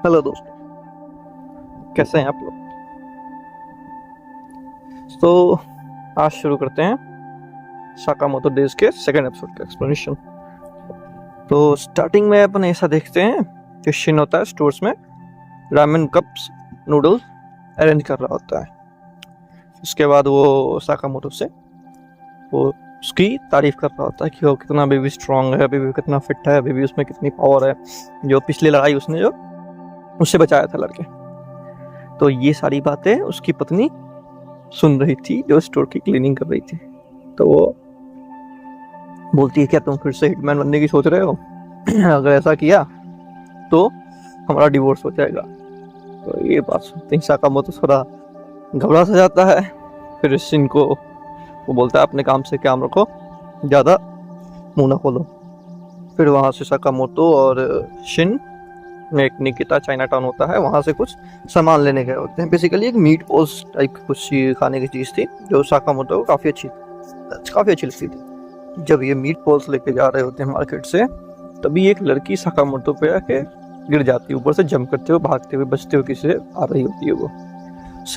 Hello दोस्तों, कैसे हैं आप लोग। तो आज शुरू करते हैं साकामोतो डेज के सेकंड एपिसोड का एक्सप्लेनेशन। तो स्टार्टिंग में अपन ऐसा देखते हैं कि शिन होता है स्टोर्स में रामेन कप्स नूडल्स अरेंज कर रहा होता है। उसके बाद वो साकामोतो से वो उसकी तारीफ कर रहा होता है कि वो कितना अभी भी स्ट्रांग है, अभी भी कितना फिट है, अभी भी उसमें कितनी पावर है, जो पिछली लड़ाई उसने जो उससे बचाया था लड़के। तो ये सारी बातें उसकी पत्नी सुन रही थी जो स्टोर की क्लीनिंग कर रही थी। तो वो बोलती है क्या तुम फिर से हिटमैन बनने की सोच रहे हो? अगर ऐसा किया तो हमारा डिवोर्स हो जाएगा। तो ये बात सुनते ही साकामोतो थोड़ा घबरा सा जाता है। फिर शिन को वो बोलता है अपने काम से काम रखो, ज़्यादा मुंह ना खोलो। फिर वहाँ से साकामोतो और शिन में एक निकिता चाइना टाउन होता है, वहाँ से कुछ सामान लेने गए होते हैं। बेसिकली एक मीट बॉल्स टाइप कुछ खाने की चीज़ थी जो साकामोतो को काफ़ी अच्छी लगती थी। जब ये मीट बॉल्स लेके जा रहे होते हैं मार्केट से, तभी एक लड़की साकामोतो पे आके गिर जाती है, ऊपर से जंप करते हुए, भागते हुए, बचते हुए किसी से आ रही होती है।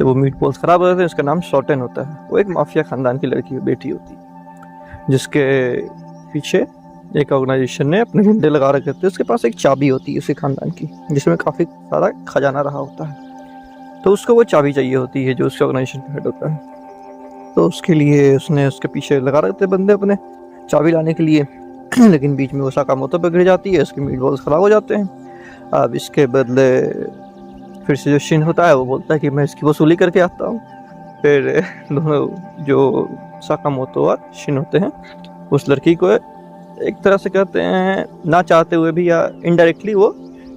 वो मीट बॉल्स खराब हो जाते हैं। उसका नाम शॉटेन होता है। वो एक माफिया खानदान की लड़की बेटी होती है जिसके पीछे एक ऑर्गेनाइजेशन ने अपने झंडे लगा रखे थे। उसके पास एक चाबी होती है उसी खानदान की जिसमें काफ़ी सारा खजाना रहा होता है। तो उसको वो चाबी चाहिए होती है जो उसके ऑर्गेनाइजेशन का हेड होता है। तो उसके लिए उसने उसके पीछे लगा रखे थे बंदे अपने चाबी लाने के लिए। लेकिन बीच में वो साकामोतो पे गिर जाती है, उसके मीट बॉल्स खराब हो जाते हैं। अब इसके बदले फिर से जो शिन होता है वो बोलता है कि मैं इसकी वसूली करके आता हूँ। फिर दोनों जो साकामोतो और शिन होते हैं उस लड़की को एक तरह से कहते हैं, ना चाहते हुए भी या इनडायरेक्टली, वो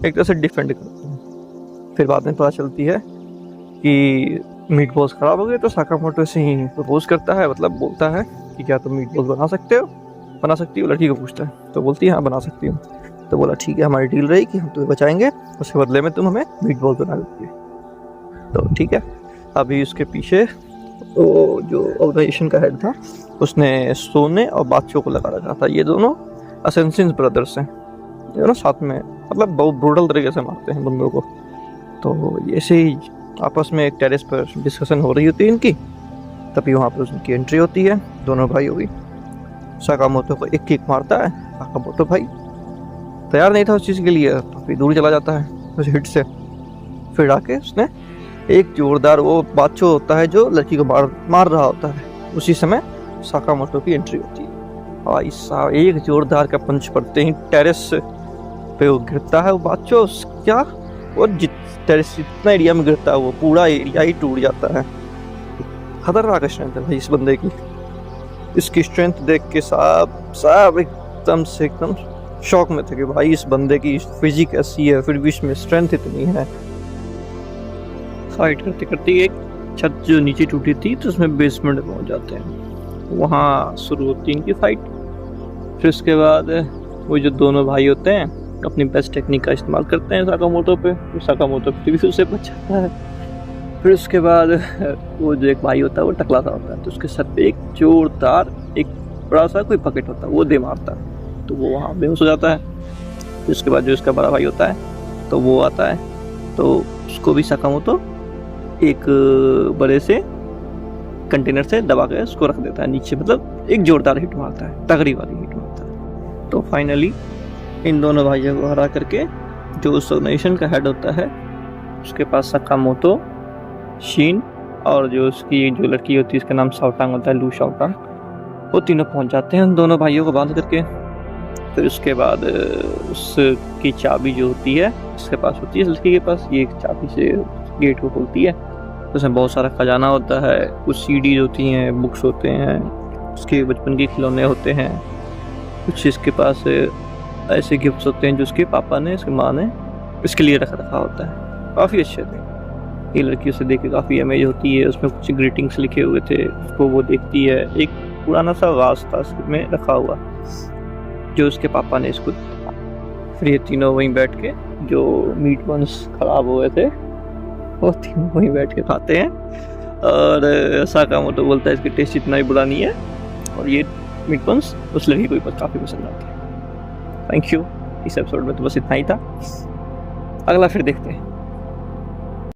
एक तरह से डिफेंड करते हैं। फिर बाद में पता चलती है कि मीट बॉल्स खराब हो गए। तो साकामोतो से ही प्रपोज करता है, मतलब बोलता है कि क्या तुम मीट बॉल्स बना सकती हो? लड़की को पूछता है तो बोलती है हाँ बना सकती हूँ। तो बोला ठीक है, हमारी डील रही कि हम तुम्हें बचाएंगे, उसके बदले में तुम हमें मीट बॉल्स बना देती है। तो ठीक है। अभी उसके पीछे वो जो ऑर्गेनाइजेशन का हेड था उसने सोने और बादशो को लगा रखा था। ये दोनों असेंसिन ब्रदर्स हैं, ये दोनों साथ में, मतलब बहुत ब्रूटल तरीके से मारते हैं बंदों को। तो ऐसे ही आपस में एक टेरेस पर डिस्कशन हो रही होती है इनकी। तभी वहाँ पर उनकी एंट्री होती है। दोनों भाई होगी। साकामोतो को एक किक मारता है। साकामोतो भाई तैयार नहीं था उस चीज़ के लिए, काफ़ी दूर चला जाता है उस हिट से। फिर आके उसने एक जोरदार, वो बादशो होता है जो लड़की को मार रहा होता है, उसी समय साकामोतो की एंट्री होती है। और ऐसा एक जोरदार का पंच पड़ते ही टेरेस पे वो गिरता है। वो बादशो क्या, वो टेरेस जितना एरिया में गिरता है वो पूरा एरिया ही टूट जाता है। खतरनाक स्ट्रेंथ है भाई इस बंदे की। इसकी स्ट्रेंथ देख के सब एकदम शौक में थे कि भाई इस बंदे की फिजिक ऐसी है, फिर भी इसमें स्ट्रेंथ इतनी है। फाइट करते करते एक छत जो नीचे टूटी थी तो उसमें बेसमेंट में पहुंच जाते हैं। वहाँ शुरू होती है इनकी फाइट। फिर उसके बाद वो जो दोनों भाई होते हैं अपनी बेस्ट टेक्निक का इस्तेमाल करते हैं साकामोतो पे। साकामोतो फिर भी उससे बच जाता है। फिर उसके बाद वो जो एक भाई होता है वो टकला सा होता है, तो उसके सर पे एक जोरदार एक बड़ा सा कोई पकेट होता है, वो दे मारता है। तो वो वहाँ बेहोश हो जाता है। फिर उसके बाद जो इसका बड़ा भाई होता है तो वो आता है, तो उसको भी साकामोतो एक बड़े से कंटेनर से दबा के उसको रख देता है नीचे। मतलब एक जोरदार हिट मारता है, तगड़ी वाली हिट मारता है। तो फाइनली इन दोनों भाइयों को हरा करके जो उस ऑर्गेनाइजेशन का हेड होता है उसके पास साकामोतो, शिन और जो उसकी जो लड़की होती है उसका नाम शाओटांग होता है, लू शाओटांग, वो तीनों पहुंच जाते हैं उन दोनों भाइयों को बांध करके। फिर उसके बाद उसकी चाबी जो होती है इसके पास होती है, लड़की के पास, ये एक चाबी से गेट को खोलती है। तो उसमें बहुत सारा खजाना होता है, कुछ सीडीज होती हैं, बुक्स होते हैं, उसके बचपन के खिलौने होते हैं, कुछ इसके पास ऐसे गिफ्ट्स होते हैं जो उसके पापा ने, उसकी माँ ने इसके लिए रखा होता है। काफ़ी अच्छे थे। ये लड़की उसे देख के काफ़ी अमेज होती है। उसमें कुछ ग्रीटिंग्स लिखे हुए थे, उसको वो देखती है। एक पुराना सा गाज था उसमें रखा हुआ जो उसके पापा ने इसको। फिर ये तीनों वहीं बैठ के जो मीट बंस खराब हुए थे वो तीनों वहीं बैठ के खाते हैं। और साकामोतो बोलता है इसकी टेस्ट इतना ही बुरा नहीं है। और ये मीट बंस उस लड़की को काफ़ी पसंद आती है। Thank you. इस एपिसोड में तो बस इतना ही था। अगला फिर देखते हैं।